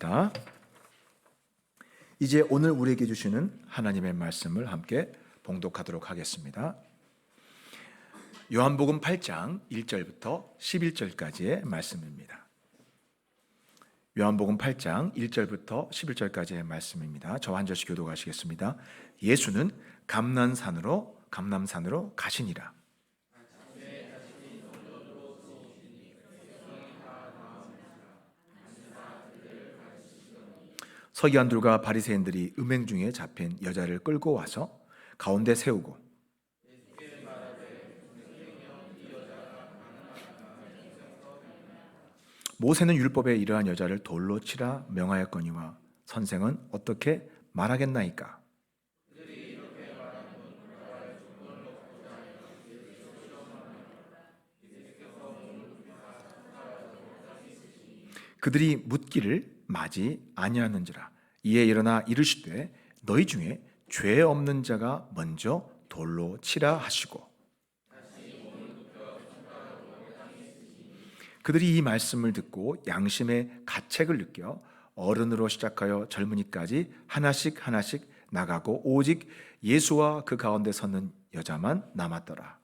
감사합니다. 이제 오늘 우리에게 주시는 하나님의 말씀을 함께 봉독하도록 하겠습니다. 요한복음 8장 1절부터 11절까지의 말씀입니다. 요한복음 8장 1절부터 11절까지의 말씀입니다. 저 한 절씩 교독하시겠습니다. 예수는 감남산으로 가시니라. 서기관들과 바리새인들이 음행 중에 잡힌 여자를 끌고 와서 가운데 세우고 모세는 율법에 이러한 여자를 돌로 치라 명하였거니와 선생은 어떻게 말하겠나이까? 그들이 묻기를 마지 아니하는지라. 이에 일어나 이르시되 너희 중에 죄 없는 자가 먼저 돌로 치라 하시고, 그들이 이 말씀을 듣고 양심의 가책을 느껴 어른으로 시작하여 젊은이까지 하나씩 나가고 오직 예수와 그 가운데 섰는 여자만 남았더라.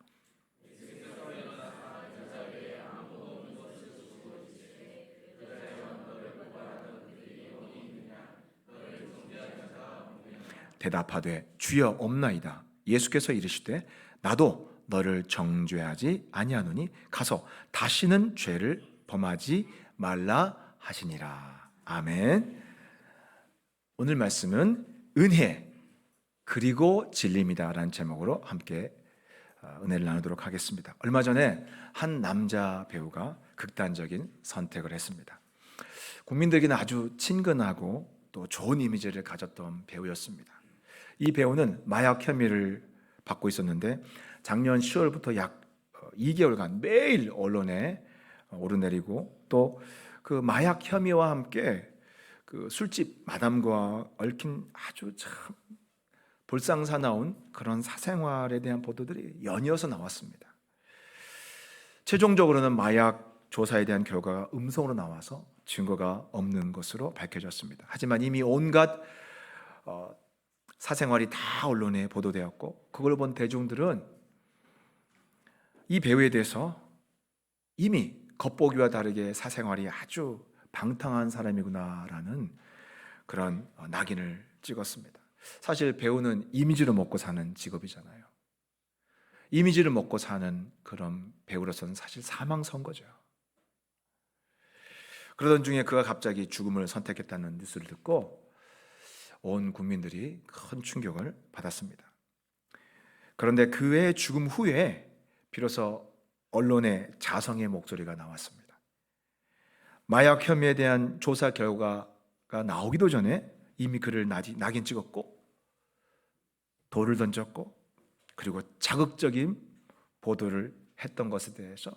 대답하되 주여 없나이다. 예수께서 이르시되 나도 너를 정죄하지 아니하노니 가서 다시는 죄를 범하지 말라 하시니라. 아멘. 오늘 말씀은 은혜 그리고 진리입니다라는 제목으로 함께 은혜를 나누도록 하겠습니다. 얼마 전에 한 남자 배우가 극단적인 선택을 했습니다. 국민들에게는 아주 친근하고 또 좋은 이미지를 가졌던 배우였습니다. 이 배우는 마약 혐의를 받고 있었는데 작년 10월부터 약 2개월간 매일 언론에 오르내리고 또 그 마약 혐의와 함께 그 술집 마담과 얽힌 아주 참 볼상사나운 그런 사생활에 대한 보도들이 연이어서 나왔습니다. 최종적으로는 마약 조사에 대한 결과가 음성으로 나와서 증거가 없는 것으로 밝혀졌습니다. 하지만 이미 온갖 사생활이 다 언론에 보도되었고 그걸 본 대중들은 이 배우에 대해서 이미 겉보기와 다르게 사생활이 아주 방탕한 사람이구나라는 그런 낙인을 찍었습니다. 사실 배우는 이미지로 먹고 사는 직업이잖아요. 이미지를 먹고 사는 그런 배우로서는 사실 사망 선고죠. 그러던 중에 그가 갑자기 죽음을 선택했다는 뉴스를 듣고 온 국민들이 큰 충격을 받았습니다. 그런데 그의 죽음 후에 비로소 언론의 자성의 목소리가 나왔습니다. 마약 혐의에 대한 조사 결과가 나오기도 전에 이미 그를 낙인 찍었고 돌을 던졌고 그리고 자극적인 보도를 했던 것에 대해서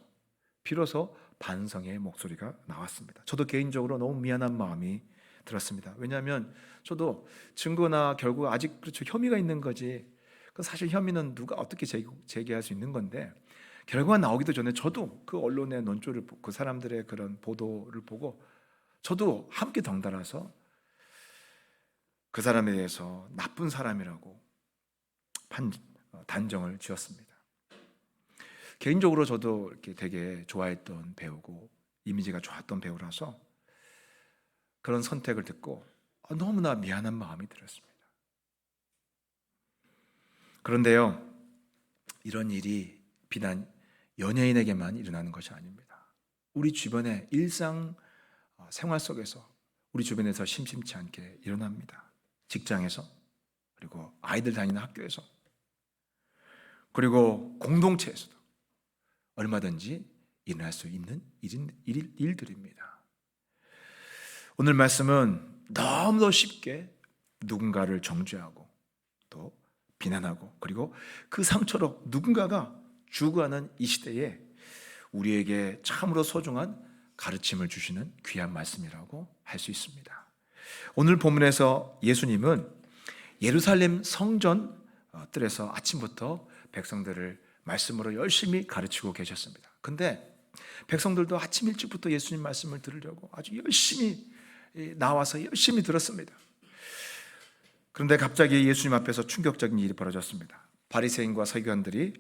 비로소 반성의 목소리가 나왔습니다. 저도 개인적으로 너무 미안한 마음이 들었습니다. 왜냐하면 저도 증거나 결과가 아직 그렇죠 혐의가 있는 거지. 사실 혐의는 누가 어떻게 제기할 수 있는 건데 결과가 나오기도 전에 저도 그 언론의 논조를 보고 그 사람들의 그런 보도를 보고 저도 함께 덩달아서 그 사람에 대해서 나쁜 사람이라고 단정을 지었습니다. 개인적으로 저도 이렇게 되게 좋아했던 배우고 이미지가 좋았던 배우라서 그런 선택을 듣고 너무나 미안한 마음이 들었습니다. 그런데요, 이런 일이 비단 연예인에게만 일어나는 것이 아닙니다. 우리 주변의 일상 생활 속에서 우리 주변에서 심심치 않게 일어납니다. 직장에서, 그리고 아이들 다니는 학교에서, 그리고 공동체에서도 얼마든지 일어날 수 있는 일들입니다. 오늘 말씀은 너무도 쉽게 누군가를 정죄하고 또 비난하고 그리고 그 상처로 누군가가 죽어가는 이 시대에 우리에게 참으로 소중한 가르침을 주시는 귀한 말씀이라고 할 수 있습니다. 오늘 본문에서 예수님은 예루살렘 성전 뜰에서 아침부터 백성들을 말씀으로 열심히 가르치고 계셨습니다. 근데 백성들도 아침 일찍부터 예수님 말씀을 들으려고 아주 열심히 나와서 열심히 들었습니다. 그런데 갑자기 예수님 앞에서 충격적인 일이 벌어졌습니다. 바리새인과 서기관들이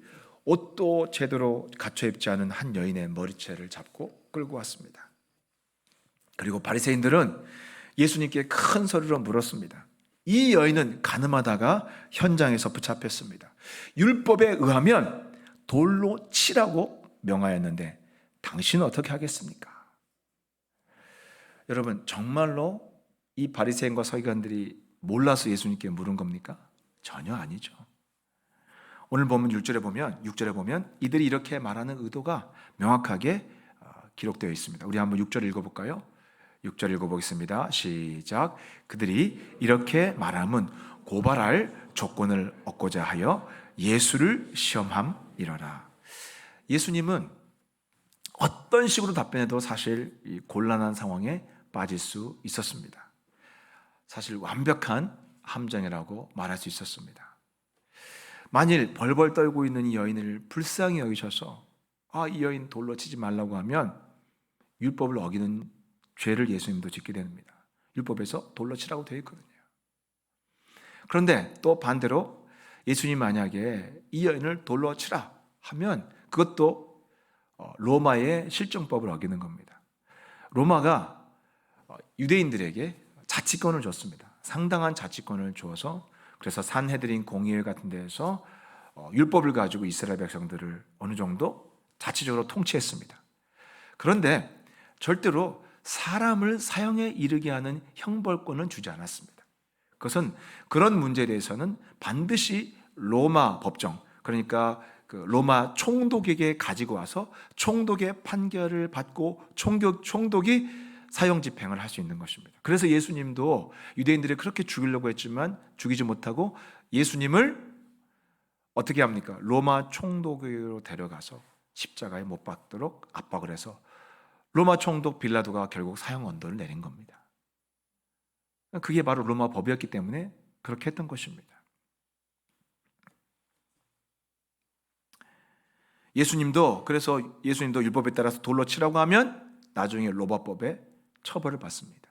옷도 제대로 갖춰 입지 않은 한 여인의 머리채를 잡고 끌고 왔습니다. 그리고 바리새인들은 예수님께 큰 소리로 물었습니다. 이 여인은 간음하다가 현장에서 붙잡혔습니다. 율법에 의하면 돌로 치라고 명하였는데 당신은 어떻게 하겠습니까? 여러분, 정말로 이 바리새인과 서기관들이 몰라서 예수님께 물은 겁니까? 전혀 아니죠. 오늘 보면 6절에 보면 이들이 이렇게 말하는 의도가 명확하게 기록되어 있습니다. 우리 한번 6절 읽어볼까요? 6절 읽어보겠습니다. 시작. 그들이 이렇게 말함은 고발할 조건을 얻고자 하여 예수를 시험함이러라. 예수님은 어떤 식으로 답변해도 사실 이 곤란한 상황에 빠질 수 있었습니다. 사실 완벽한 함정이라고 말할 수 있었습니다. 만일 벌벌 떨고 있는 이 여인을 불쌍히 여기셔서 이 여인 돌로 치지 말라고 하면 율법을 어기는 죄를 예수님도 짓게 됩니다. 율법에서 돌로 치라고 되어 있거든요. 그런데 또 반대로 예수님 만약에 이 여인을 돌로 치라 하면 그것도 로마의 실정법을 어기는 겁니다. 로마가 유대인들에게 자치권을 줬습니다. 상당한 자치권을 주어서 그래서 산헤드린 공의회 같은 데에서 율법을 가지고 이스라엘 백성들을 어느 정도 자치적으로 통치했습니다. 그런데 절대로 사람을 사형에 이르게 하는 형벌권은 주지 않았습니다. 그것은 그런 문제에 대해서는 반드시 로마 법정, 그러니까 그 로마 총독에게 가지고 와서 총독의 판결을 받고 총독이 사형 집행을 할 수 있는 것입니다. 그래서 예수님도 유대인들이 그렇게 죽이려고 했지만 죽이지 못하고 예수님을 어떻게 합니까? 로마 총독으로 데려가서 십자가에 못 박도록 압박을 해서 로마 총독 빌라도가 결국 사형 언도를 내린 겁니다. 그게 바로 로마 법이었기 때문에 그렇게 했던 것입니다. 예수님도 율법에 따라서 돌로 치라고 하면 나중에 로마법에 처벌을 받습니다.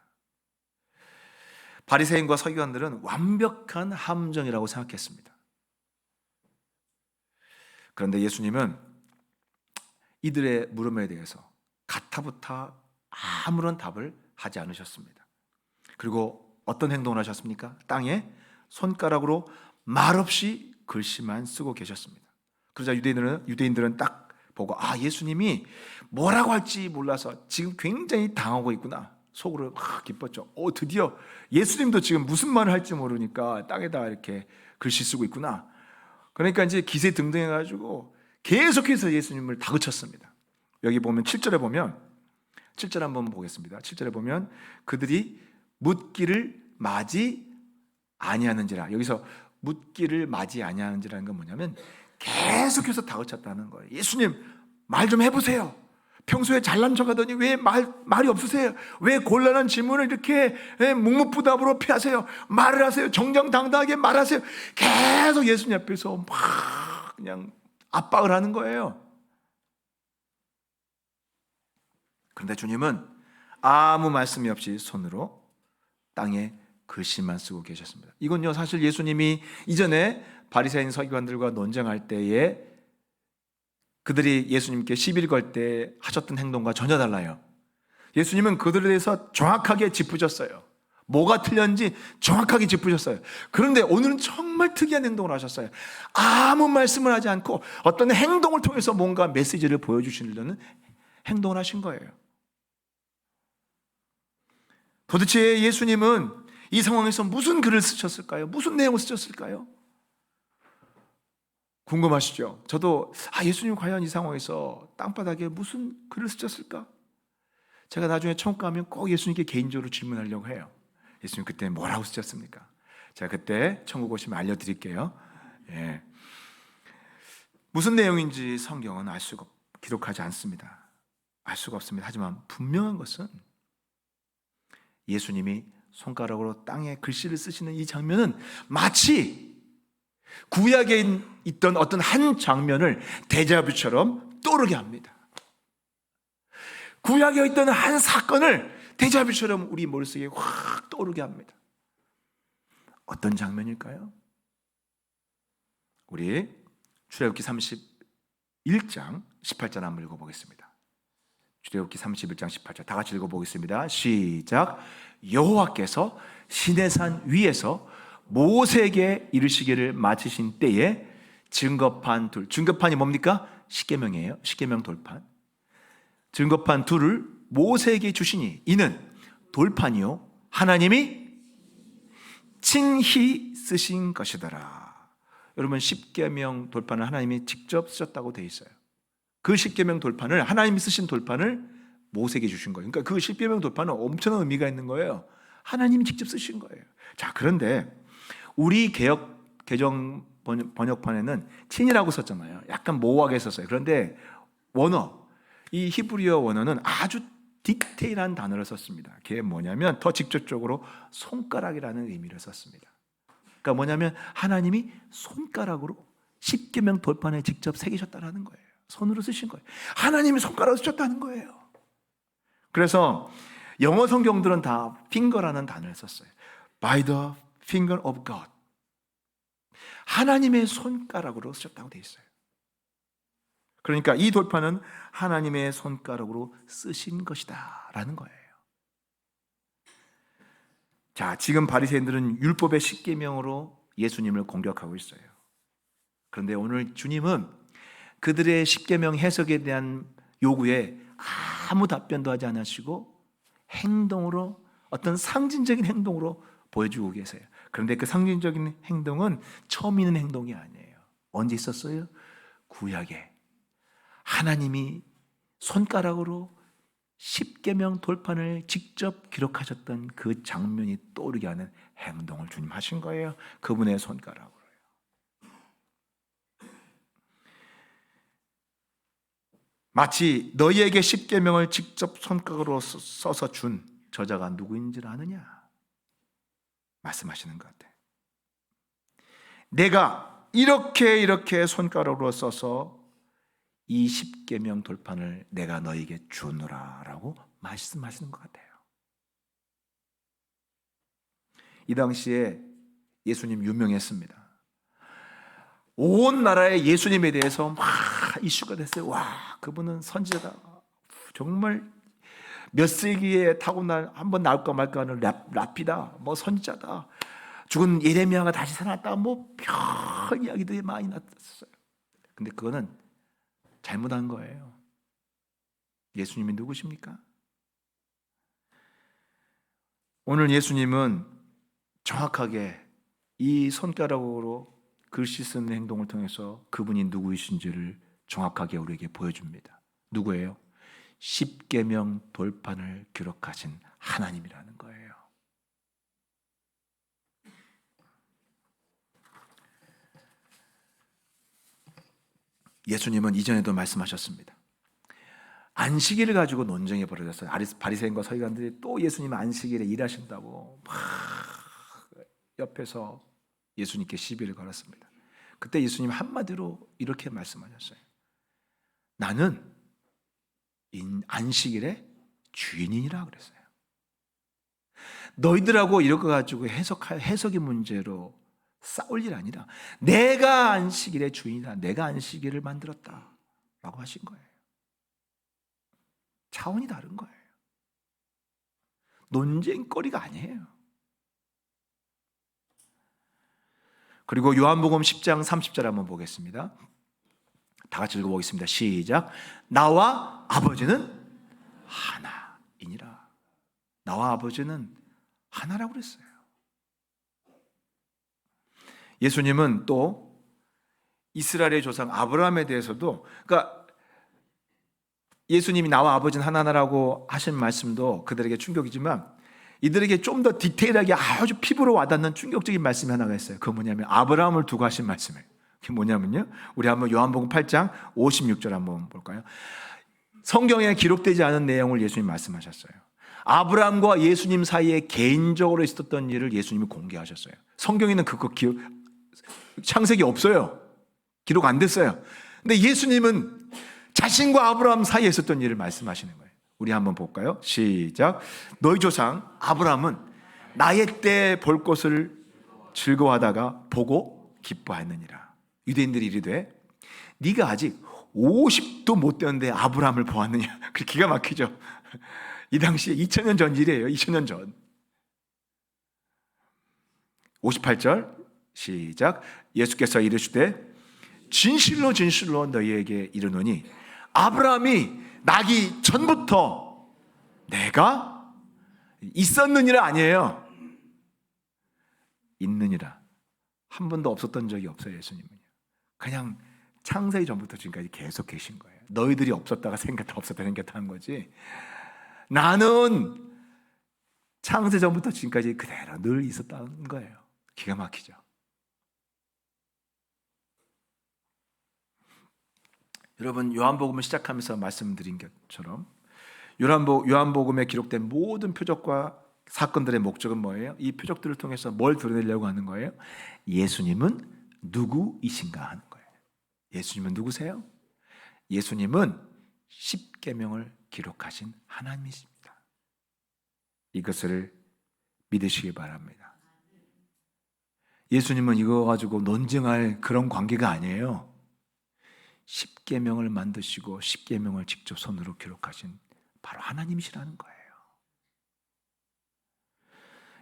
바리새인과 서기관들은 완벽한 함정이라고 생각했습니다. 그런데 예수님은 이들의 물음에 대해서 가타부타 아무런 답을 하지 않으셨습니다. 그리고 어떤 행동을 하셨습니까? 땅에 손가락으로 말없이 글씨만 쓰고 계셨습니다. 그러자 유대인들은 딱 보고 예수님이 뭐라고 할지 몰라서 지금 굉장히 당하고 있구나. 속으로 기뻤죠. 드디어 예수님도 지금 무슨 말을 할지 모르니까 땅에다 이렇게 글씨 쓰고 있구나. 그러니까 이제 기세등등해가지고 계속해서 예수님을 다그쳤습니다. 여기 보면 7절에 보면 7절 한번 보겠습니다. 7절에 보면 그들이 묻기를 맞이 아니하는지라. 여기서 묻기를 맞이 아니하는지라는 건 뭐냐면 계속해서 다그쳤다는 거예요. 예수님 말 좀 해보세요. 평소에 잘난 척하더니 왜 말이 없으세요? 왜 곤란한 질문을 이렇게 묵묵부답으로 피하세요? 말을 하세요. 정정당당하게 말하세요. 계속 예수님 앞에서 막 그냥 압박을 하는 거예요. 그런데 주님은 아무 말씀이 없이 손으로 땅에 글씨만 쓰고 계셨습니다. 이건요 사실 예수님이 이전에 바리새인 서기관들과 논쟁할 때에 그들이 예수님께 시비를 걸 때 하셨던 행동과 전혀 달라요. 예수님은 그들에 대해서 정확하게 짚으셨어요. 뭐가 틀렸는지 정확하게 짚으셨어요. 그런데 오늘은 정말 특이한 행동을 하셨어요. 아무 말씀을 하지 않고 어떤 행동을 통해서 뭔가 메시지를 보여주시려는 행동을 하신 거예요. 도대체 예수님은 이 상황에서 무슨 글을 쓰셨을까요? 무슨 내용을 쓰셨을까요? 궁금하시죠? 저도 예수님 과연 이 상황에서 땅바닥에 무슨 글을 쓰셨을까? 제가 나중에 천국 가면 꼭 예수님께 개인적으로 질문하려고 해요. 예수님 그때 뭐라고 쓰셨습니까? 제가 그때 천국 오시면 알려드릴게요. 예. 무슨 내용인지 성경은 기록하지 않습니다. 알 수가 없습니다. 하지만 분명한 것은 예수님이 손가락으로 땅에 글씨를 쓰시는 이 장면은 마치 구약에 있던 어떤 한 장면을 데자뷰처럼 떠오르게 합니다. 구약에 있던 한 사건을 데자뷰처럼 우리 머릿속에 확 떠오르게 합니다. 어떤 장면일까요? 우리 출애굽기 31장 18절 한번 읽어보겠습니다. 출애굽기 31장 18절 다 같이 읽어보겠습니다. 시작. 여호와께서 시내산 위에서 모세에게 이르시기를 마치신 때에 증거판 둘, 증거판이 뭡니까? 십계명이에요. 십계명 돌판. 증거판 둘을 모세에게 주시니 이는 돌판이요 하나님이 친히 쓰신 것이더라. 여러분, 십계명 돌판을 하나님이 직접 쓰셨다고 되어 있어요. 그 십계명 돌판을, 하나님이 쓰신 돌판을 모세에게 주신 거예요. 그러니까 그 십계명 돌판은 엄청난 의미가 있는 거예요. 하나님이 직접 쓰신 거예요. 자, 그런데 우리 개정 번역판에는 친이라고 썼잖아요. 약간 모호하게 썼어요. 그런데 원어, 이 히브리어 원어는 아주 디테일한 단어를 썼습니다. 그게 뭐냐면 더 직접적으로 손가락이라는 의미를 썼습니다. 그러니까 뭐냐면 하나님이 손가락으로 십계명 돌판에 직접 새기셨다는 거예요. 손으로 쓰신 거예요. 하나님이 손가락으로 쓰셨다는 거예요. 그래서 영어 성경들은 다 finger라는 단어를 썼어요. By the finger of God. 하나님의 손가락으로 쓰셨다고 되어 있어요. 그러니까 이 돌판은 하나님의 손가락으로 쓰신 것이다 라는 거예요. 자, 지금 바리새인들은 율법의 십계명으로 예수님을 공격하고 있어요. 그런데 오늘 주님은 그들의 십계명 해석에 대한 요구에 아무 답변도 하지 않으시고 행동으로, 어떤 상징적인 행동으로 보여주고 계세요. 그런데 그 상징적인 행동은 처음 있는 행동이 아니에요. 언제 있었어요? 구약에 하나님이 손가락으로 십계명 돌판을 직접 기록하셨던 그 장면이 떠오르게 하는 행동을 주님 하신 거예요. 그분의 손가락으로요. 마치 너희에게 십계명을 직접 손가락으로 써서 준 저자가 누구인지를 아느냐 말씀하시는 것 같아요. 내가 이렇게 손가락으로 써서 이 십계명 돌판을 내가 너에게 주노라 라고 말씀하시는 것 같아요. 이 당시에 예수님 유명했습니다. 온 나라에 예수님에 대해서 막 이슈가 됐어요. 와, 그분은 선지자다. 정말 몇 세기에 타고난, 한번 나올까 말까 하는 랍이다. 뭐 선지자다. 죽은 예레미야가 다시 살아났다. 뭐 별 이야기들이 많이 났어요. 근데 그거는 잘못한 거예요. 예수님이 누구십니까? 오늘 예수님은 정확하게 이 손가락으로 글씨 쓰는 행동을 통해서 그분이 누구이신지를 정확하게 우리에게 보여줍니다. 누구예요? 십계명 돌판을 기록하신 하나님이라는 거예요. 예수님은 이전에도 말씀하셨습니다. 안식일을 가지고 논쟁이 벌어졌어요. 바리새인과 서기관들이 또 예수님 안식일에 일하신다고 막 옆에서 예수님께 시비를 걸었습니다. 그때 예수님 한마디로 이렇게 말씀하셨어요. 나는 안식일의 주인이라 그랬어요. 너희들하고 이거 가지고 해석의 문제로 싸울 일 아니라 내가 안식일의 주인이다. 내가 안식일을 만들었다 라고 하신 거예요. 차원이 다른 거예요. 논쟁거리가 아니에요. 그리고 요한복음 10장 30절 한번 보겠습니다. 다 같이 읽어보겠습니다. 시작. 나와 아버지는 하나이니라. 나와 아버지는 하나라고 그랬어요. 예수님은 또 이스라엘의 조상 아브라함에 대해서도, 그러니까 예수님이 나와 아버지는 하나라고 하신 말씀도 그들에게 충격이지만 이들에게 좀 더 디테일하게 아주 피부로 와닿는 충격적인 말씀이 하나가 있어요. 그건 뭐냐면 아브라함을 두고 하신 말씀이에요. 그게 뭐냐면요, 우리 한번 요한복음 8장 56절 한번 볼까요? 성경에 기록되지 않은 내용을 예수님이 말씀하셨어요. 아브라함과 예수님 사이에 개인적으로 있었던 일을 예수님이 공개하셨어요. 성경에는 그거 창세기 없어요. 기록 안 됐어요. 근데 예수님은 자신과 아브라함 사이에 있었던 일을 말씀하시는 거예요. 우리 한번 볼까요? 시작. 너희 조상 아브라함은 나의 때 볼 것을 즐거워하다가 보고 기뻐했느니라. 유대인들이 이르되 네가 아직 50도 못 되었는데 아브라함을 보았느냐. 그 기가 막히죠. 이 당시에 2000년 전 일이에요. 2000년 전. 58절 시작. 예수께서 이르시되 진실로 진실로 너희에게 이르노니 아브라함이 나기 전부터 내가 있었느니라 아니에요. 있느니라. 한 번도 없었던 적이 없어요. 예수님은요. 그냥 창세기 전부터 지금까지 계속 계신 거예요. 너희들이 없었다가 생겼다 없었다 생겼다 한 거지. 나는 창세 전부터 지금까지 그대로 늘 있었다는 거예요. 기가 막히죠. 여러분, 요한복음을 시작하면서 말씀드린 것처럼 요한복음에 기록된 모든 표적과 사건들의 목적은 뭐예요? 이 표적들을 통해서 뭘 드러내려고 하는 거예요? 예수님은 누구이신가 하는 거예요. 예수님은 누구세요? 예수님은 십계명을 기록하신 하나님이십니다. 이것을 믿으시기 바랍니다. 예수님은 이거 가지고 논쟁할 그런 관계가 아니에요. 십계명을 만드시고 십계명을 직접 손으로 기록하신 바로 하나님이시라는 거예요.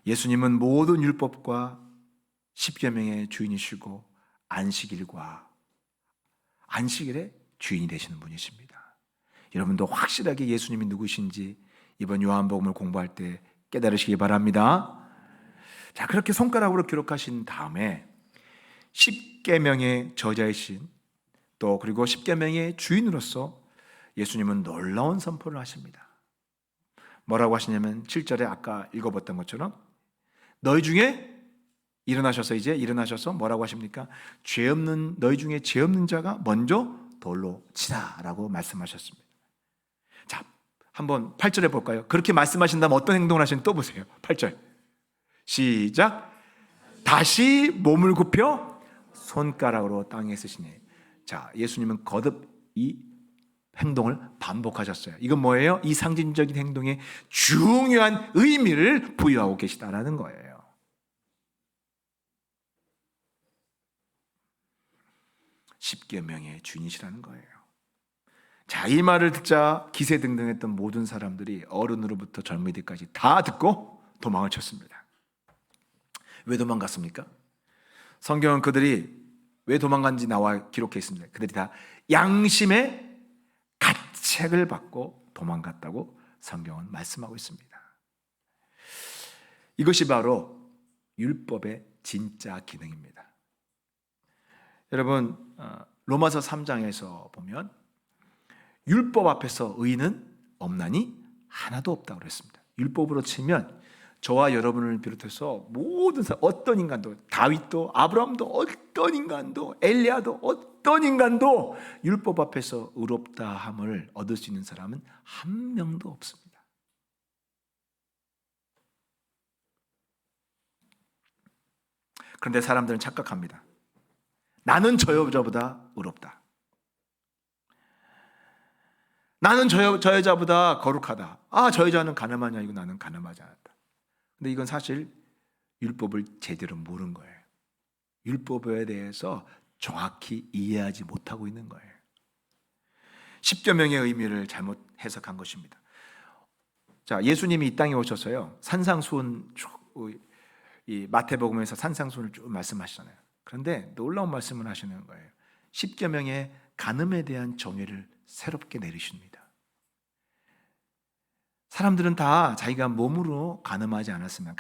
예수님은 모든 율법과 십계명의 주인이시고 안식일의 주인이 되시는 분이십니다. 여러분도 확실하게 예수님이 누구신지 이번 요한복음을 공부할 때 깨달으시기 바랍니다. 자, 그렇게 손가락으로 기록하신 다음에 십계명의 저자이신 또 그리고 십계명의 주인으로서 예수님은 놀라운 선포를 하십니다. 뭐라고 하시냐면 7절에 아까 읽어봤던 것처럼 너희 중에 일어나셔서 뭐라고 하십니까? 너희 중에 죄 없는 자가 먼저 돌로 치라라고 말씀하셨습니다. 자, 한번 8절에 볼까요? 그렇게 말씀하신 다음 어떤 행동을 하시는지 또 보세요. 8절 시작. 다시 몸을 굽혀 손가락으로 땅에 쓰시니. 자, 예수님은 거듭 이 행동을 반복하셨어요. 이건 뭐예요? 이 상징적인 행동에 중요한 의미를 부여하고 계시다라는 거예요. 십계명의 주인이시라는 거예요. 자, 이 말을 듣자 기세등등했던 모든 사람들이 어른으로부터 젊은이들까지 다 듣고 도망을 쳤습니다. 왜 도망갔습니까? 성경은 그들이 왜 도망간지 나와 기록해 있습니다. 그들이 다 양심의 가책을 받고 도망갔다고 성경은 말씀하고 있습니다. 이것이 바로 율법의 진짜 기능입니다. 여러분, 로마서 3장에서 보면 율법 앞에서 의는 없나니 하나도 없다고 그랬습니다. 율법으로 치면 저와 여러분을 비롯해서 모든 사람, 어떤 인간도, 다윗도 아브라함도 어떤 인간도 엘리야도 어떤 인간도 율법 앞에서 의롭다함을 얻을 수 있는 사람은 한 명도 없습니다. 그런데 사람들은 착각합니다. 나는 저 여자보다 의롭다. 나는 저 여자보다 거룩하다. 저 여자는 가늠하냐, 아니고 나는 가늠하지 않았다. 근데 이건 사실 율법을 제대로 모르는 거예요. 율법에 대해서 정확히 이해하지 못하고 있는 거예요. 십계명의 의미를 잘못 해석한 것입니다. 자, 예수님이 이 땅에 오셔서요, 산상수훈, 이 마태복음에서 산상수훈을 쭉 말씀하시잖아요. 그런데 놀라운 말씀을 하시는 거예요. 십계명의 간음에 대한 정의를 새롭게 내리십니다. 사람들은 다 자기가 몸으로 간음하지 않았으면,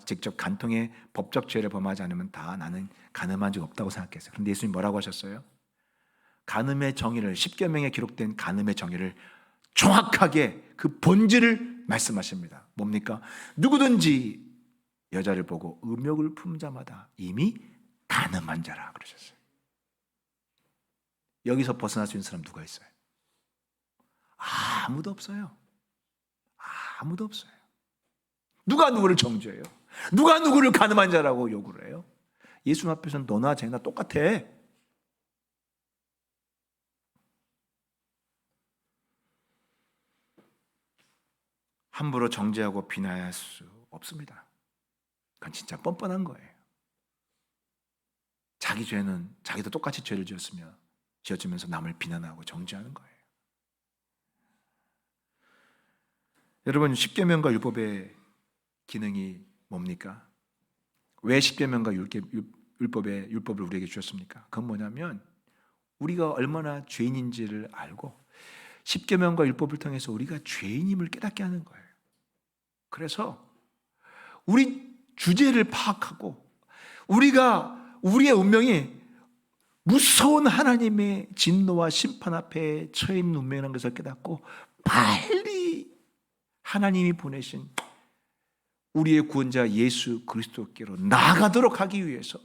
직접 간통의 법적 죄를 범하지 않으면 다 나는 간음한 적 없다고 생각했어요. 그런데 예수님 뭐라고 하셨어요? 간음의 정의를, 십계명에 기록된 간음의 정의를 정확하게 그 본질을 말씀하십니다. 뭡니까? 누구든지 여자를 보고 음욕을 품은 자마다 이미 간음한 자라 그러셨어요. 여기서 벗어날 수 있는 사람 누가 있어요? 아무도 없어요. 아무도 없어요. 누가 누구를 정죄해요? 누가 누구를 간음한 자라고 요구를 해요? 예수 앞에서는 너나 쟤나 똑같아. 함부로 정죄하고 비난할 수 없습니다. 그건 진짜 뻔뻔한 거예요. 자기 죄는 자기도 똑같이 죄를 지었으면서 남을 비난하고 정죄하는 거예요. 여러분, 십계명과 율법의 기능이 뭡니까? 왜 십계명과 율법을 우리에게 주셨습니까? 그건 뭐냐면 우리가 얼마나 죄인인지를 알고 십계명과 율법을 통해서 우리가 죄인임을 깨닫게 하는 거예요. 그래서 우리 주제를 파악하고 우리의 운명이 무서운 하나님의 진노와 심판 앞에 처해 있는 운명이라는 것을 깨닫고 빨리 하나님이 보내신 우리의 구원자 예수 그리스도께로 나아가도록 하기 위해서,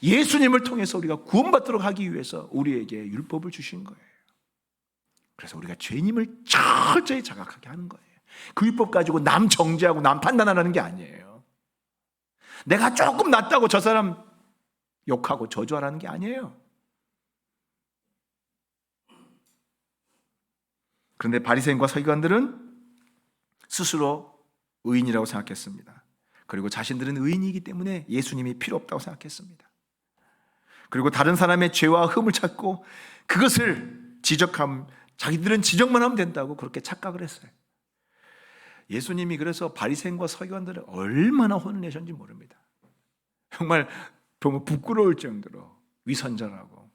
예수님을 통해서 우리가 구원받도록 하기 위해서 우리에게 율법을 주신 거예요. 그래서 우리가 죄인임을 철저히 자각하게 하는 거예요. 그 율법 가지고 남 정죄하고 남 판단하라는 게 아니에요. 내가 조금 낫다고 저 사람 욕하고 저주하라는 게 아니에요. 그런데 바리새인과 서기관들은 스스로 의인이라고 생각했습니다. 그리고 자신들은 의인이기 때문에 예수님이 필요 없다고 생각했습니다. 그리고 다른 사람의 죄와 흠을 찾고 그것을 자기들은 지적만 하면 된다고 그렇게 착각을 했어요. 예수님이 그래서 바리새인과 서기관들을 얼마나 혼을 내셨는지 모릅니다. 정말 보면 부끄러울 정도로 위선자라고,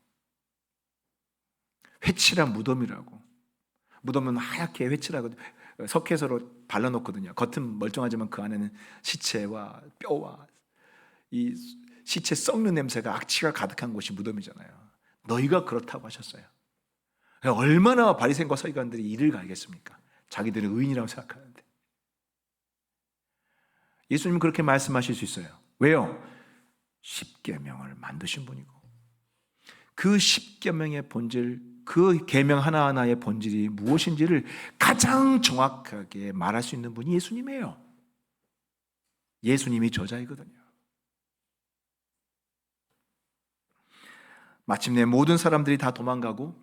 회칠한 무덤이라고, 무덤은 하얗게 회칠하고 석회서로 발라놓거든요. 겉은 멀쩡하지만 그 안에는 시체와 뼈와 이 시체 썩는 냄새가, 악취가 가득한 곳이 무덤이잖아요. 너희가 그렇다고 하셨어요. 얼마나 바리새인과 서기관들이 이를 갈겠습니까? 자기들은 의인이라고 생각하는데. 예수님은 그렇게 말씀하실 수 있어요. 왜요? 십계명을 만드신 분이고, 그 십계명의 본질, 그 계명 하나하나의 본질이 무엇인지를 가장 정확하게 말할 수 있는 분이 예수님이에요. 예수님이 저자이거든요. 마침내 모든 사람들이 다 도망가고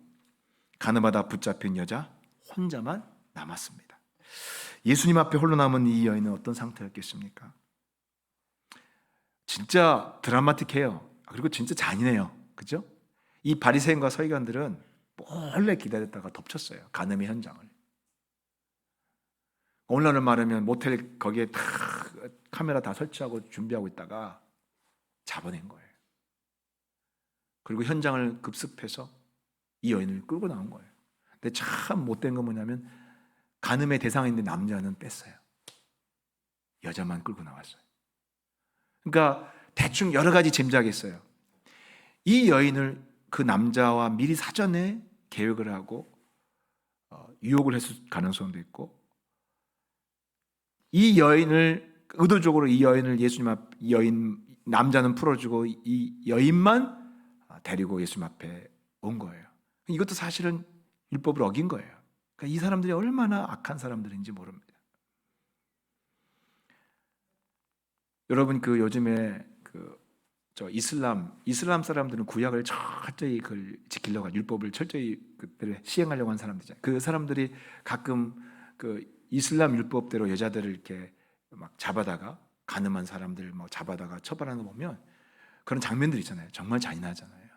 가늠하다 붙잡힌 여자 혼자만 남았습니다. 예수님 앞에 홀로 남은 이 여인은 어떤 상태였겠습니까? 진짜 드라마틱해요. 그리고 진짜 잔인해요. 그죠? 이 바리새인과 서기관들은 몰래 기다렸다가 덮쳤어요. 간음의 현장을. 오늘날로 말하면 모텔 거기에 다 카메라 다 설치하고 준비하고 있다가 잡아낸 거예요. 그리고 현장을 급습해서 이 여인을 끌고 나온 거예요. 근데 참 못된 건 뭐냐면 간음의 대상인데 남자는 뺐어요. 여자만 끌고 나왔어요. 그러니까 대충 여러 가지 짐작했어요. 이 여인을 그 남자와 미리 사전에 계획을 하고 유혹을 했을 가능성도 있고, 이 여인을 의도적으로 이 여인 남자는 풀어주고 이 여인만 데리고 예수님 앞에 온 거예요. 이것도 사실은 율법을 어긴 거예요. 그러니까 이 사람들이 얼마나 악한 사람들인지 모릅니다. 여러분, 그 요즘에 이슬람 사람들은 구약을 철저히 지키려고, 율법을 철저히 그들을 시행하려고 하는 사람들이잖아요. 그 사람들이 가끔 그 이슬람 율법대로 여자들을 이렇게 막 잡아다가, 간음한 사람들 막 잡아다가 처벌하는 거 보면 그런 장면들 있잖아요. 정말 잔인하잖아요.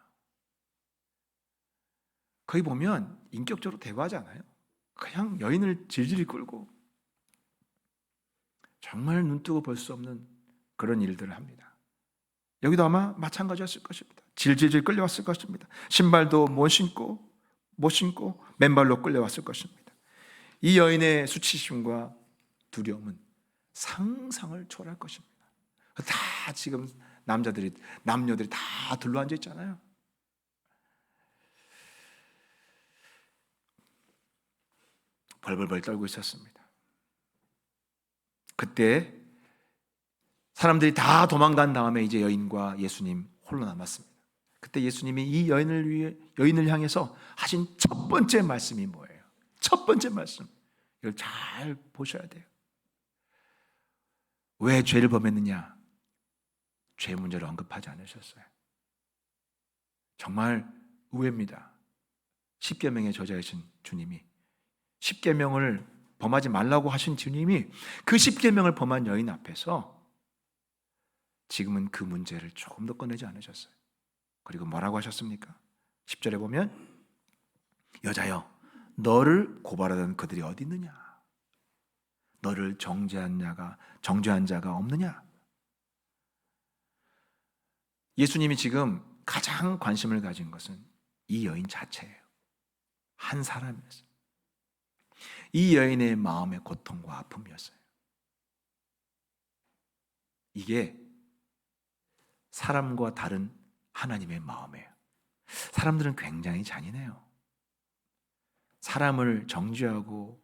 거기 보면 인격적으로 대화하지 않아요. 그냥 여인을 질질 끌고 정말 눈뜨고 볼 수 없는 그런 일들을 합니다. 여기도 아마 마찬가지였을 것입니다. 질질 끌려왔을 것입니다. 신발도 못 신고 맨발로 끌려왔을 것입니다. 이 여인의 수치심과 두려움은 상상을 초월할 것입니다. 다 지금 남녀들이 다 둘러앉아 있잖아요. 벌벌벌 떨고 있었습니다. 그때 사람들이 다 도망간 다음에 이제 여인과 예수님 홀로 남았습니다. 그때 예수님이 이 여인을 향해서 하신 첫 번째 말씀이 뭐예요? 첫 번째 말씀, 이걸 잘 보셔야 돼요. 왜 죄를 범했느냐? 죄 문제를 언급하지 않으셨어요. 정말 의외입니다. 십계명의 저자이신 주님이 십계명을 범하지 말라고 하신 주님이 그 십계명을 범한 여인 앞에서 지금은 그 문제를 조금 더 꺼내지 않으셨어요. 그리고 뭐라고 하셨습니까? 10절에 보면 여자여 너를 고발하던 그들이 어디 있느냐? 너를 정죄한 자가 없느냐? 예수님이 지금 가장 관심을 가진 것은 이 여인 자체예요. 한 사람이었어요. 이 여인의 마음의 고통과 아픔이었어요. 이게 사람과 다른 하나님의 마음이에요. 사람들은 굉장히 잔인해요. 사람을 정죄하고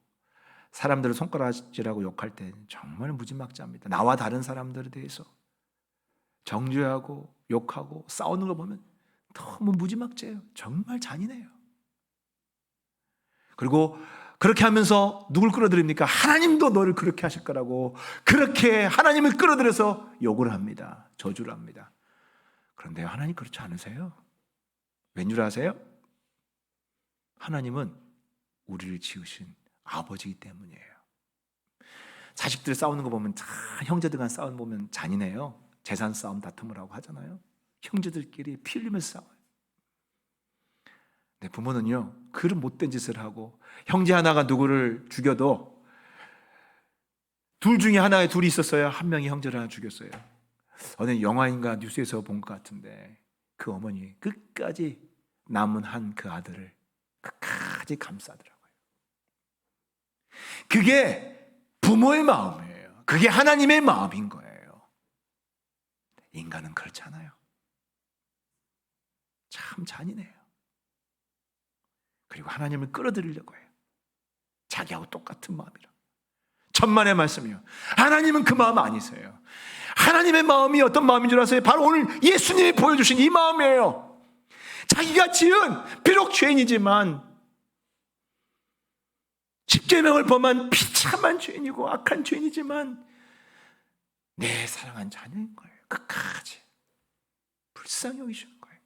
사람들을 손가락질하고 욕할 때 정말 무지막지합니다. 나와 다른 사람들에 대해서 정죄하고 욕하고 싸우는 거 보면 너무 무지막지해요. 정말 잔인해요. 그리고 그렇게 하면서 누굴 끌어들입니까? 하나님도 너를 그렇게 하실 거라고 그렇게 하나님을 끌어들여서 욕을 합니다. 저주를 합니다. 그런데 하나님 그렇지 않으세요? 왠 줄 아세요? 하나님은 우리를 지으신 아버지이기 때문이에요. 자식들 싸우는 거 보면 형제들 간 싸움 보면 잔인해요. 재산 싸움 다툼을 하고 하잖아요. 형제들끼리 피 흘리면서 싸워요. 네, 부모는요 그런 못된 짓을 하고 형제 하나가 누구를 죽여도 둘 중에 하나에 둘이 있었어요. 한 명이 형제를 하나 죽였어요. 어느 영화인가 뉴스에서 본 것 같은데 그 어머니 끝까지 남은 한 그 아들을 끝까지 감싸더라고요. 그게 부모의 마음이에요. 그게 하나님의 마음인 거예요. 인간은 그렇지 않아요. 참 잔인해요. 그리고 하나님을 끌어들이려고 해요. 자기하고 똑같은 마음이라. 천만의 말씀이요. 하나님은 그 마음 아니세요. 하나님의 마음이 어떤 마음인 줄 아세요? 바로 오늘 예수님이 보여주신 이 마음이에요. 자기가 지은 비록 죄인이지만 십계명을 범한 비참한 죄인이고 악한 죄인이지만 내 사랑한 자녀인 거예요. 끝까지 불쌍히 여기시는 거예요.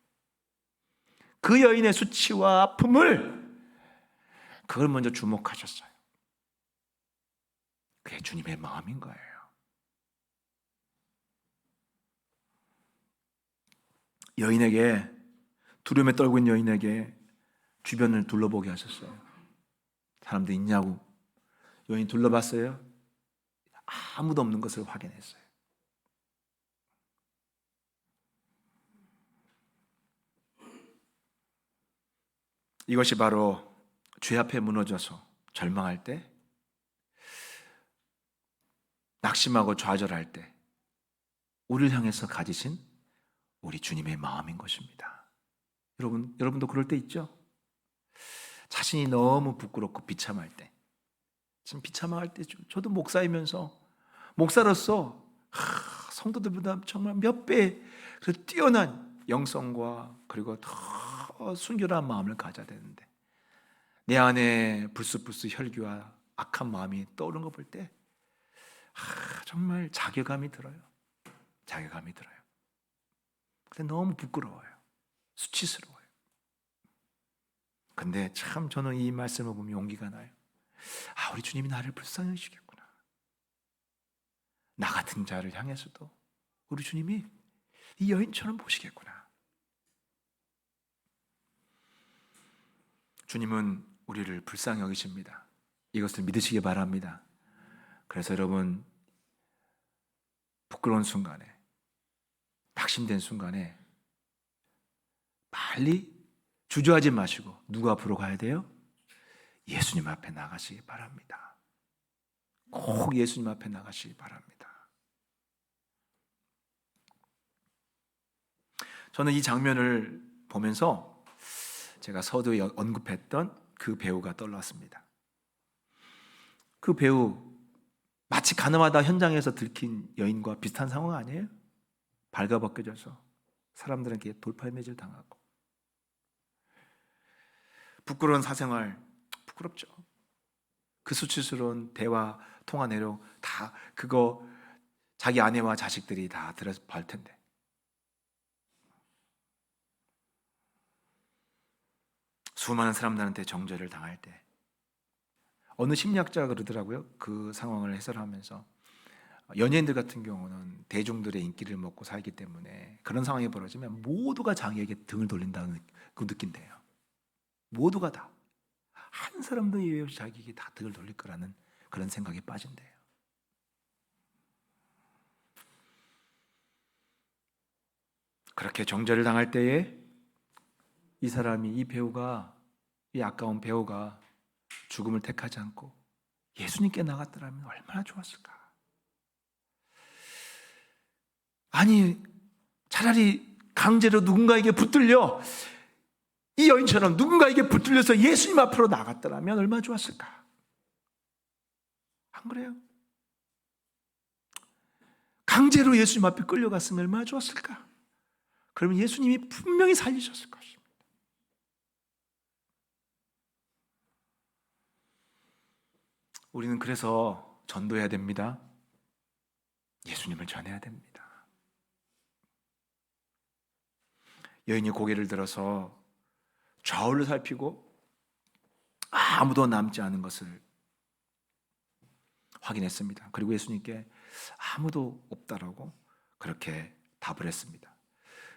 그 여인의 수치와 아픔을 그걸 먼저 주목하셨어요. 그게 주님의 마음인 거예요. 여인에게 두려움에 떨고 있는 여인에게 주변을 둘러보게 하셨어요. 사람들 있냐고. 여인 둘러봤어요. 아무도 없는 것을 확인했어요. 이것이 바로 죄 앞에 무너져서 절망할 때, 낙심하고 좌절할 때 우리를 향해서 가지신 우리 주님의 마음인 것입니다. 여러분도 그럴 때 있죠? 자신이 너무 부끄럽고 비참할 때, 지금 비참할 때 저도 목사이면서 목사로서 성도들보다 정말 몇 배 뛰어난 영성과 그리고 더 순결한 마음을 가져야 되는데 내 안에 불쑥불쑥 혈기와 악한 마음이 떠오르는 거 볼 때 정말 자괴감이 들어요. 자괴감이 들어요. 근데 너무 부끄러워요. 수치스러워요. 근데 참 저는 이 말씀을 보면 용기가 나요. 우리 주님이 나를 불쌍히 여기시겠구나. 나 같은 자를 향해서도 우리 주님이 이 여인처럼 보시겠구나. 주님은 우리를 불쌍히 여기십니다. 이것을 믿으시기 바랍니다. 그래서 여러분 부끄러운 순간에, 낙심된 순간에 빨리 주저하지 마시고 누구 앞으로 가야 돼요? 예수님 앞에 나가시기 바랍니다. 꼭 예수님 앞에 나가시기 바랍니다. 저는 이 장면을 보면서 제가 서두에 언급했던 그 배우가 떠올랐습니다. 그 배우 마치 가늠하다 현장에서 들킨 여인과 비슷한 상황 아니에요? 발가벗겨져서 사람들에게 돌팔 매질 당하고 부끄러운 사생활, 부끄럽죠. 그 수치스러운 대화, 통화 내용 다 그거 자기 아내와 자식들이 다 들어서 볼 텐데 수많은 사람들한테 정죄를 당할 때 어느 심리학자가 그러더라고요. 그 상황을 해설하면서 연예인들 같은 경우는 대중들의 인기를 먹고 살기 때문에 그런 상황이 벌어지면 모두가 자기에게 등을 돌린다는 그 느낀대요. 모두가 다. 한 사람도 예외 없이 자기에게 다 등을 돌릴 거라는 그런 생각에 빠진대요. 그렇게 정죄를 당할 때에 이 사람이, 이 배우가, 이 아까운 배우가 죽음을 택하지 않고 예수님께 나갔더라면 얼마나 좋았을까. 아니, 차라리 강제로 누군가에게 붙들려 이 여인처럼 누군가에게 붙들려서 예수님 앞으로 나갔더라면 얼마나 좋았을까. 안 그래요? 강제로 예수님 앞에 끌려갔으면 얼마나 좋았을까. 그러면 예수님이 분명히 살리셨을 것입니다. 우리는 그래서 전도해야 됩니다. 예수님을 전해야 됩니다. 여인이 고개를 들어서 좌우를 살피고 아무도 남지 않은 것을 확인했습니다. 그리고 예수님께 아무도 없다라고 그렇게 답을 했습니다.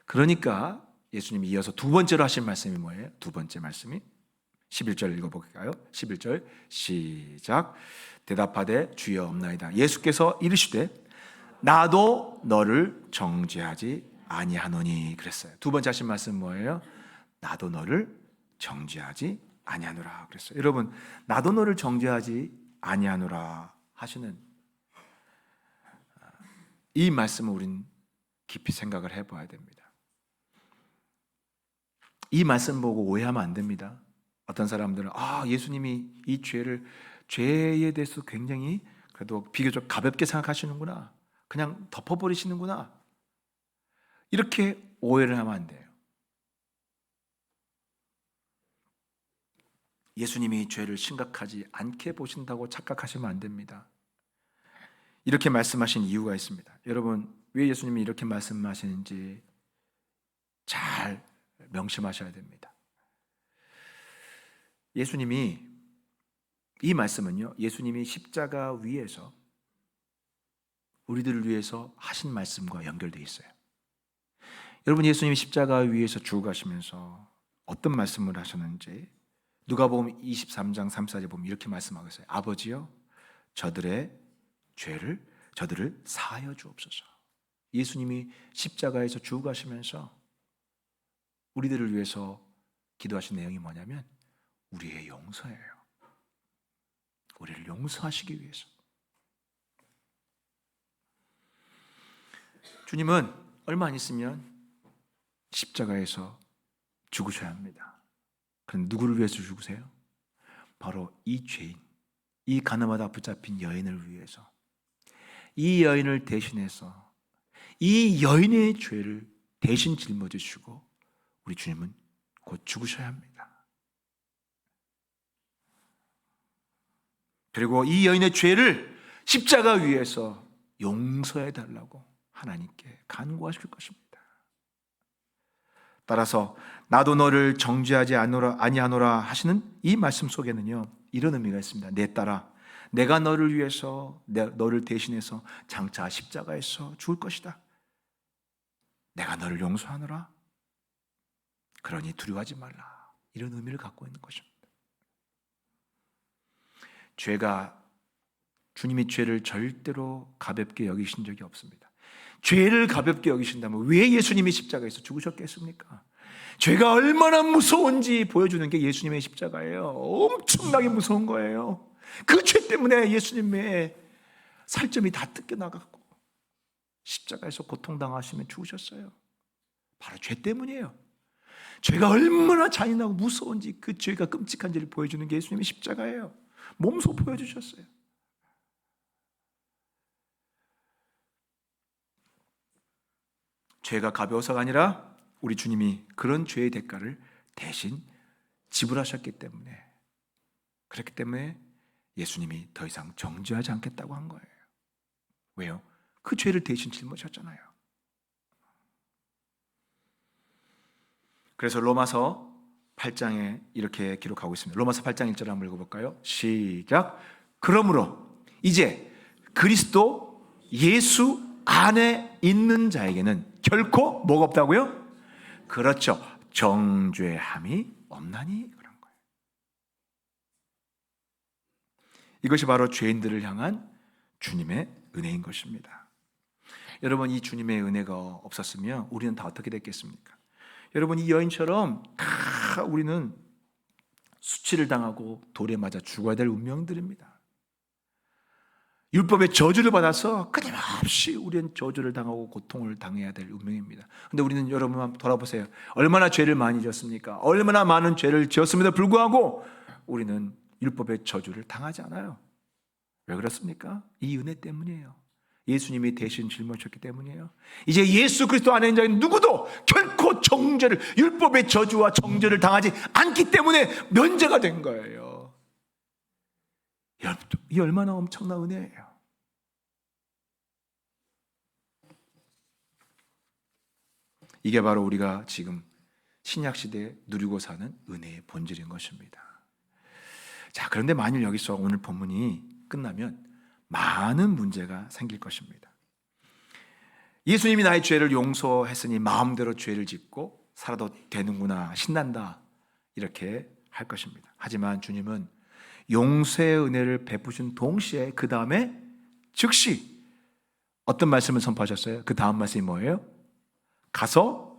그러니까 예수님이 이어서 두 번째로 하신 말씀이 뭐예요? 두 번째 말씀이 11절 읽어볼까요? 11절 시작. 대답하되 주여 없나이다. 예수께서 이르시되 나도 너를 정죄하지 아니하노니 그랬어요. 두 번째 하신 말씀 뭐예요? 나도 너를 정죄하지 아니하노라 그랬어요. 여러분, 나도 너를 정죄하지 아니하노라 하시는 이 말씀을 우린 깊이 생각을 해봐야 됩니다. 이 말씀 보고 오해하면 안 됩니다. 어떤 사람들은 예수님이 이 죄에 대해서 굉장히 그래도 비교적 가볍게 생각하시는구나, 그냥 덮어버리시는구나, 이렇게 오해를 하면 안 돼요. 예수님이 죄를 심각하지 않게 보신다고 착각하시면 안 됩니다. 이렇게 말씀하신 이유가 있습니다. 여러분, 왜 예수님이 이렇게 말씀하시는지 잘 명심하셔야 됩니다. 예수님이, 이 말씀은요, 예수님이 십자가 위에서 우리들을 위해서 하신 말씀과 연결되어 있어요. 여러분, 예수님이 십자가 위에서 죽어가시면서 어떤 말씀을 하셨는지 누가복음 23장 34절에 보면 이렇게 말씀하고 있어요. 아버지여, 저들의 죄를 저들을 사하여 주옵소서. 예수님이 십자가에서 죽어가시면서 우리들을 위해서 기도하신 내용이 뭐냐면 우리의 용서예요. 우리를 용서하시기 위해서. 주님은 얼마 안 있으면 십자가에서 죽으셔야 합니다. 그럼 누구를 위해서 죽으세요? 바로 이 죄인, 이 가늠하다 붙잡힌 여인을 위해서, 이 여인을 대신해서 이 여인의 죄를 대신 짊어지시고 우리 주님은 곧 죽으셔야 합니다. 그리고 이 여인의 죄를 십자가 위에서 용서해 달라고 하나님께 간구하실 것입니다. 따라서 나도 너를 정죄하지 아니하노라 하시는 이 말씀 속에는요, 이런 의미가 있습니다. 내 딸아, 내가 너를 위해서, 너를 대신해서 장차 십자가에서 죽을 것이다. 내가 너를 용서하노라. 그러니 두려워하지 말라. 이런 의미를 갖고 있는 것입니다. 주님이 죄를 절대로 가볍게 여기신 적이 없습니다. 죄를 가볍게 여기신다면 왜 예수님이 십자가에서 죽으셨겠습니까? 죄가 얼마나 무서운지 보여주는 게 예수님의 십자가예요. 엄청나게 무서운 거예요. 그 죄 때문에 예수님의 살점이 다 뜯겨나가고 십자가에서 고통당하시며 죽으셨어요. 바로 죄 때문이에요. 죄가 얼마나 잔인하고 무서운지, 그 죄가 끔찍한지를 보여주는 게 예수님의 십자가예요. 몸소 보여주셨어요. 죄가 가벼워서가 아니라 우리 주님이 그런 죄의 대가를 대신 지불하셨기 때문에, 그렇기 때문에 예수님이 더 이상 정죄하지 않겠다고 한 거예요. 왜요? 그 죄를 대신 짊어졌잖아요. 그래서 로마서 8장에 이렇게 기록하고 있습니다. 로마서 8장 1절 한번 읽어볼까요? 시작. 그러므로 이제 그리스도 예수 안에 있는 자에게는 결코 뭐가 없다고요? 그렇죠. 정죄함이 없나니 그런 거예요. 이것이 바로 죄인들을 향한 주님의 은혜인 것입니다. 여러분, 이 주님의 은혜가 없었으면 우리는 다 어떻게 됐겠습니까? 여러분, 이 여인처럼 우리는 수치를 당하고 돌에 맞아 죽어야 될 운명들입니다. 율법의 저주를 받아서 끊임없이 우리는 저주를 당하고 고통을 당해야 될 운명입니다. 그런데 우리는 여러분 한번 돌아보세요. 얼마나 죄를 많이 지었습니까? 얼마나 많은 죄를 지었음에도 불구하고 우리는 율법의 저주를 당하지 않아요. 왜 그렇습니까? 이 은혜 때문이에요. 예수님이 대신 짊어졌기 때문이에요. 이제 예수 그리스도 안에 있는 자는 누구도 결코 정죄를, 율법의 저주와 정죄를 당하지 않기 때문에 면제가 된 거예요. 이 얼마나 엄청난 은혜예요. 이게 바로 우리가 지금 신약시대에 누리고 사는 은혜의 본질인 것입니다. 자, 그런데 만일 여기서 오늘 본문이 끝나면 많은 문제가 생길 것입니다. 예수님이 나의 죄를 용서했으니 마음대로 죄를 짓고 살아도 되는구나, 신난다, 이렇게 할 것입니다. 하지만 주님은 용서의 은혜를 베푸신 동시에 그 다음에 즉시 어떤 말씀을 선포하셨어요? 그 다음 말씀이 뭐예요? 가서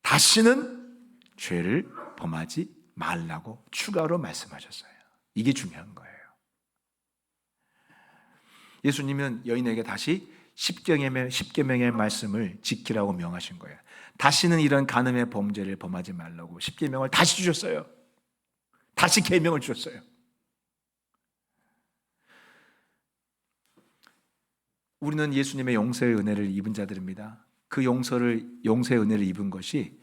다시는 죄를 범하지 말라고 추가로 말씀하셨어요. 이게 중요한 거예요. 예수님은 여인에게 다시 십계명의 말씀을 지키라고 명하신 거예요. 다시는 이런 간음의 범죄를 범하지 말라고 십계명을 다시 주셨어요. 다시 계명을 주셨어요. 우리는 예수님의 용서의 은혜를 입은 자들입니다. 그 용서의 은혜를 입은 것이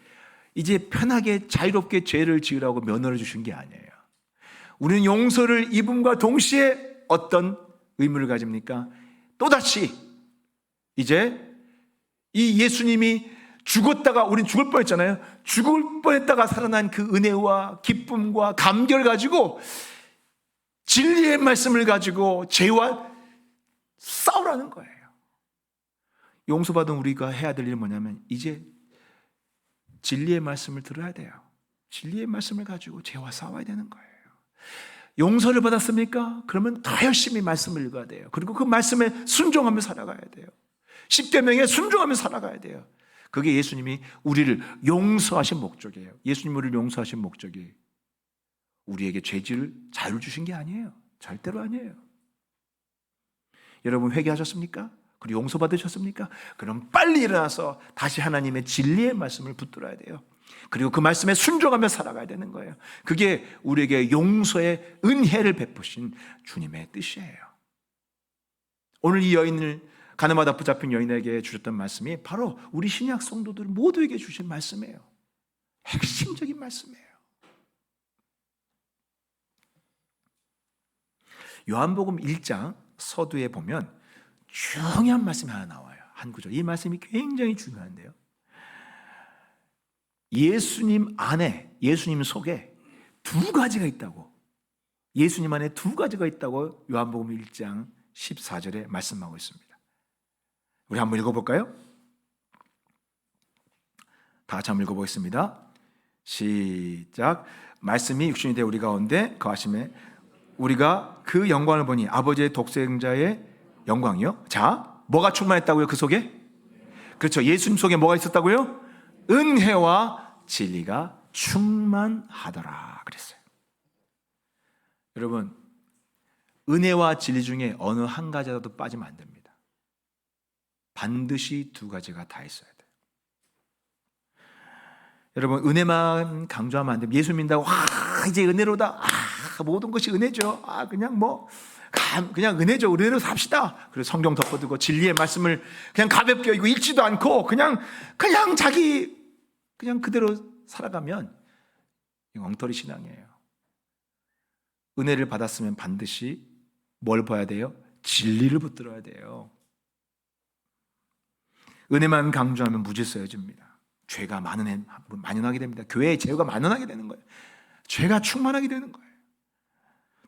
이제 편하게 자유롭게 죄를 지으라고 면허를 주신 게 아니에요. 우리는 용서를 입음과 동시에 어떤 의무를 가집니까? 또다시 이제 이 예수님이 죽었다가, 우린 죽을 뻔했잖아요. 죽을 뻔했다가 살아난 그 은혜와 기쁨과 감격을 가지고 진리의 말씀을 가지고 죄와 싸우라는 거예요. 용서받은 우리가 해야 될 일은 뭐냐면 이제 진리의 말씀을 들어야 돼요. 진리의 말씀을 가지고 죄와 싸워야 되는 거예요. 용서를 받았습니까? 그러면 더 열심히 말씀을 읽어야 돼요. 그리고 그 말씀에 순종하며 살아가야 돼요. 십계명에 순종하며 살아가야 돼요. 그게 예수님이 우리를 용서하신 목적이에요. 예수님이 우리를 용서하신 목적이 우리에게 죄질을 자유를 주신 게 아니에요. 절대로 아니에요. 여러분 회개하셨습니까? 그리고 용서받으셨습니까? 그럼 빨리 일어나서 다시 하나님의 진리의 말씀을 붙들어야 돼요. 그리고 그 말씀에 순종하며 살아가야 되는 거예요. 그게 우리에게 용서의 은혜를 베푸신 주님의 뜻이에요. 오늘 이 여인을, 가늠하다 붙잡힌 여인에게 주셨던 말씀이 바로 우리 신약 성도들 모두에게 주신 말씀이에요. 핵심적인 말씀이에요. 요한복음 1장 서두에 보면 중요한 말씀이 하나 나와요. 한 구절. 이 말씀이 굉장히 중요한데요. 예수님 안에, 예수님 속에 두 가지가 있다고, 예수님 안에 두 가지가 있다고 요한복음 1장 14절에 말씀하고 있습니다. 우리 한번 읽어볼까요? 다 같이 한번 읽어보겠습니다. 시작. 말씀이 육신이 되어 우리 가운데 거하심에 우리가 그 영광을 보니 아버지의 독생자의 영광이요. 자, 뭐가 충만했다고요? 그 속에? 그렇죠. 예수님 속에 뭐가 있었다고요? 은혜와 진리가 충만하더라 그랬어요. 여러분, 은혜와 진리 중에 어느 한 가지라도 빠지면 안 됩니다. 반드시 두 가지가 다 있어야 돼요. 여러분, 은혜만 강조하면 안 됩니다. 예수 믿는다고 이제 은혜로다, 모든 것이 은혜죠, 그냥 은혜죠, 은혜로 삽시다. 그리고 성경 덮어두고 진리의 말씀을 그냥 가볍게 이거 읽지도 않고 그냥 자기 그냥 그대로 살아가면 엉터리 신앙이에요. 은혜를 받았으면 반드시 뭘 봐야 돼요? 진리를 붙들어야 돼요. 은혜만 강조하면 무질서해집니다. 죄가 만연하게 됩니다. 교회에 죄가 만연하게 되는 거예요. 죄가 충만하게 되는 거예요.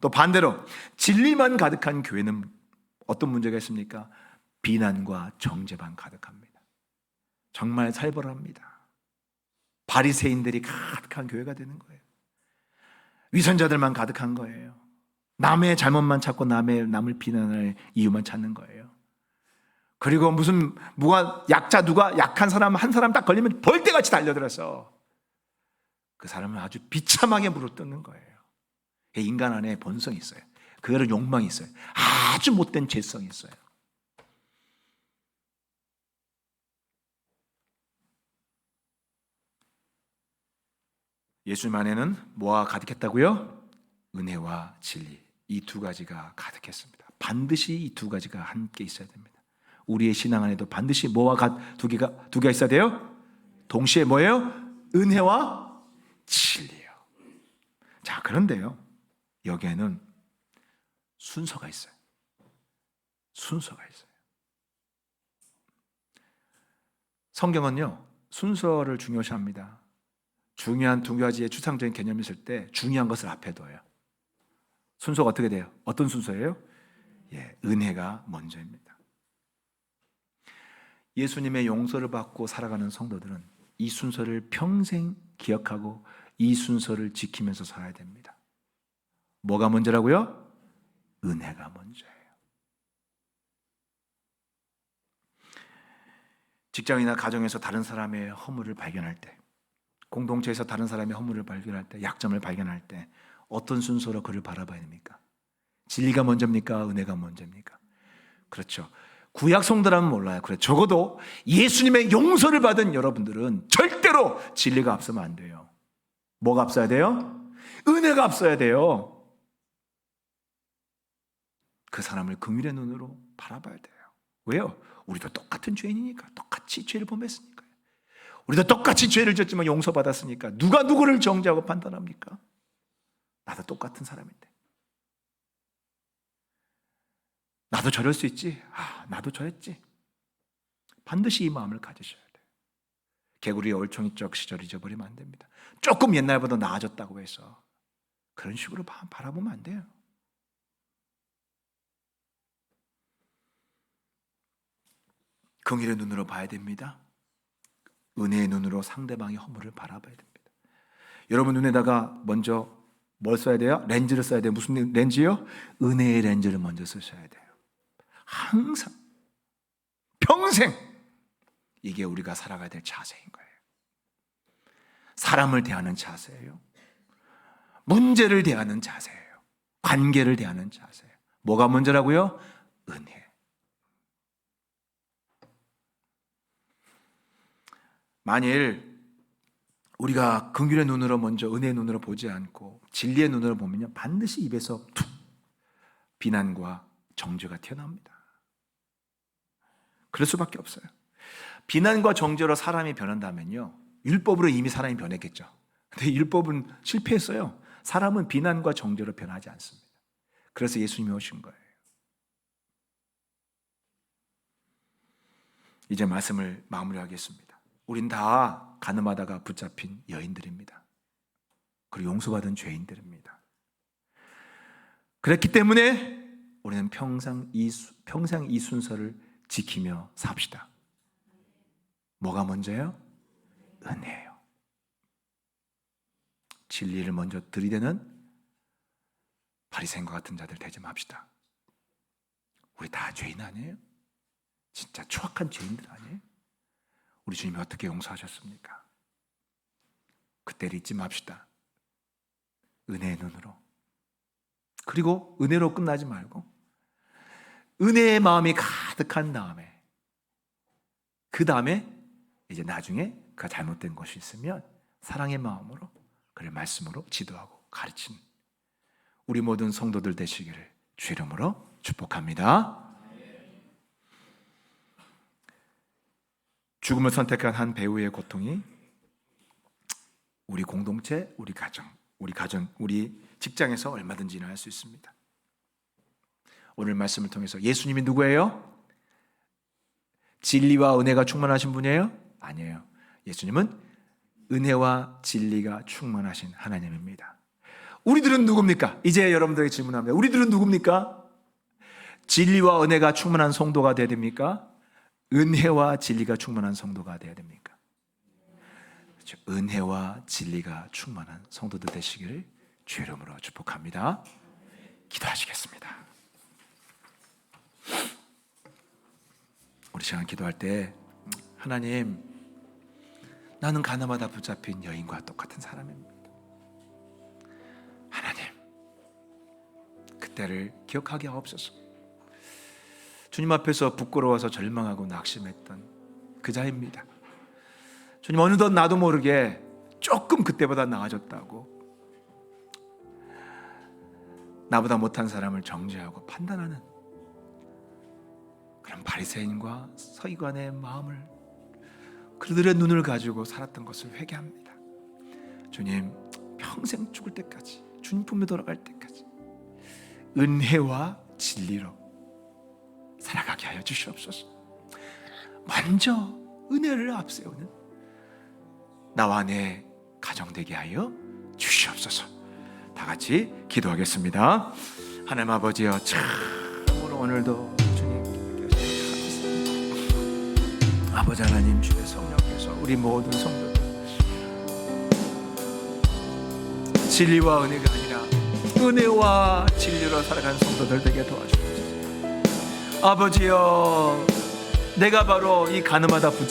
또 반대로 진리만 가득한 교회는 어떤 문제가 있습니까? 비난과 정죄만 가득합니다. 정말 살벌합니다. 바리새인들이 가득한 교회가 되는 거예요. 위선자들만 가득한 거예요. 남의 잘못만 찾고 남을 비난할 이유만 찾는 거예요. 그리고 누가 약한 사람 한 사람 딱 걸리면 벌떼같이 달려들어서 그 사람을 아주 비참하게 물어뜯는 거예요. 인간 안에 본성이 있어요. 그거는 욕망이 있어요. 아주 못된 죄성이 있어요. 예수님 안에는 뭐가 가득했다고요? 은혜와 진리, 이 두 가지가 가득했습니다. 반드시 이 두 가지가 함께 있어야 됩니다. 우리의 신앙 안에도 반드시 뭐와 두 개가 있어야 돼요? 동시에 뭐예요? 은혜와 진리요. 자, 그런데요, 여기에는 순서가 있어요. 순서가 있어요. 성경은요, 순서를 중요시합니다. 중요한 두 가지의 추상적인 개념이 있을 때 중요한 것을 앞에 둬요. 순서가 어떻게 돼요? 어떤 순서예요? 은혜가 먼저입니다. 예수님의 용서를 받고 살아가는 성도들은 이 순서를 평생 기억하고 이 순서를 지키면서 살아야 됩니다. 뭐가 먼저라고요? 은혜가 먼저예요. 직장이나 가정에서 다른 사람의 허물을 발견할 때, 공동체에서 다른 사람의 허물을 발견할 때, 약점을 발견할 때 어떤 순서로 그를 바라봐야 됩니까? 진리가 먼저입니까? 은혜가 먼저입니까? 그렇죠. 구약 성도라면 몰라요. 그래, 적어도 예수님의 용서를 받은 여러분들은 절대로 진리가 앞서면 안 돼요. 뭐가 앞서야 돼요? 은혜가 앞서야 돼요. 그 사람을 긍휼의 눈으로 바라봐야 돼요. 왜요? 우리도 똑같은 죄인이니까, 똑같이 죄를 범했으니까요. 우리도 똑같이 죄를 졌지만 용서받았으니까 누가 누구를 정죄하고 판단합니까? 나도 똑같은 사람인데. 나도 저럴 수 있지. 나도 저랬지. 반드시 이 마음을 가지셔야 돼요. 개구리의 얼총이적 시절 잊어버리면 안 됩니다. 조금 옛날보다 나아졌다고 해서 그런 식으로 바라보면 안 돼요. 긍휼의 눈으로 봐야 됩니다. 은혜의 눈으로 상대방의 허물을 바라봐야 됩니다. 여러분 눈에다가 먼저 뭘 써야 돼요? 렌즈를 써야 돼요. 무슨 렌즈요? 은혜의 렌즈를 먼저 쓰셔야 돼요. 항상 평생 이게 우리가 살아가야 될 자세인 거예요. 사람을 대하는 자세예요. 문제를 대하는 자세예요. 관계를 대하는 자세예요. 뭐가 먼저라고요? 은혜. 만일 우리가 긍휼의 눈으로 먼저 은혜의 눈으로 보지 않고 진리의 눈으로 보면요, 반드시 입에서 비난과 정죄가 튀어나옵니다. 그럴 수밖에 없어요. 비난과 정죄로 사람이 변한다면요, 율법으로 이미 사람이 변했겠죠. 근데 율법은 실패했어요. 사람은 비난과 정죄로 변하지 않습니다. 그래서 예수님이 오신 거예요. 이제 말씀을 마무리하겠습니다. 우린 다 가늠하다가 붙잡힌 여인들입니다. 그리고 용서받은 죄인들입니다. 그렇기 때문에 우리는 평생 이 순서를 지키며 삽시다. 뭐가 먼저예요? 은혜예요. 진리를 먼저 들이대는 바리새인과 같은 자들 되지 맙시다. 우리 다 죄인 아니에요? 진짜 추악한 죄인들 아니에요? 우리 주님이 어떻게 용서하셨습니까? 그때를 잊지 맙시다. 은혜의 눈으로. 그리고 은혜로 끝나지 말고 은혜의 마음이 가득한 다음에, 그 다음에 이제 나중에 그가 잘못된 것이 있으면 사랑의 마음으로 그를 말씀으로 지도하고 가르치는 우리 모든 성도들 되시기를 주 이름으로 축복합니다. 죽음을 선택한 한 배우의 고통이 우리 공동체, 우리 가정, 우리 직장에서 얼마든지 일어날 수 있습니다. 오늘 말씀을 통해서 예수님이 누구예요? 진리와 은혜가 충만하신 분이에요? 아니에요. 예수님은 은혜와 진리가 충만하신 하나님입니다. 우리들은 누굽니까? 이제 여러분들에게 질문합니다. 우리들은 누굽니까? 진리와 은혜가 충만한 성도가 되어야 됩니까? 은혜와 진리가 충만한 성도가 되어야 됩니까? 그렇죠. 은혜와 진리가 충만한 성도들 되시기를 주의 이름으로 축복합니다. 기도하시겠습니다. 우리 시간 기도할 때 하나님, 나는 가나마다 붙잡힌 여인과 똑같은 사람입니다. 하나님, 그때를 기억하게 하옵소서. 주님 앞에서 부끄러워서 절망하고 낙심했던 그 자입니다. 주님, 어느덧 나도 모르게 조금 그때보다 나아졌다고 나보다 못한 사람을 정죄하고 판단하는 그런 바리새인과 서기관의 마음을, 그들의 눈을 가지고 살았던 것을 회개합니다. 주님, 평생 죽을 때까지, 주님 품에 돌아갈 때까지 은혜와 진리로 살아가게 하여 주시옵소서. 먼저 은혜를 앞세우는 나와 내 가정 되게 하여 주시옵소서. 다 같이 기도하겠습니다. 하나님 아버지여, 참으로 오늘도 아버지 하나님, 주의 성령께서 우리 모든 성도들 진리와 은혜가 아니라 은혜와 진리로 살아가는 성도들 되게 도와주옵소서. 아버지여, 내가 바로 이 가늠하다 붙잡힌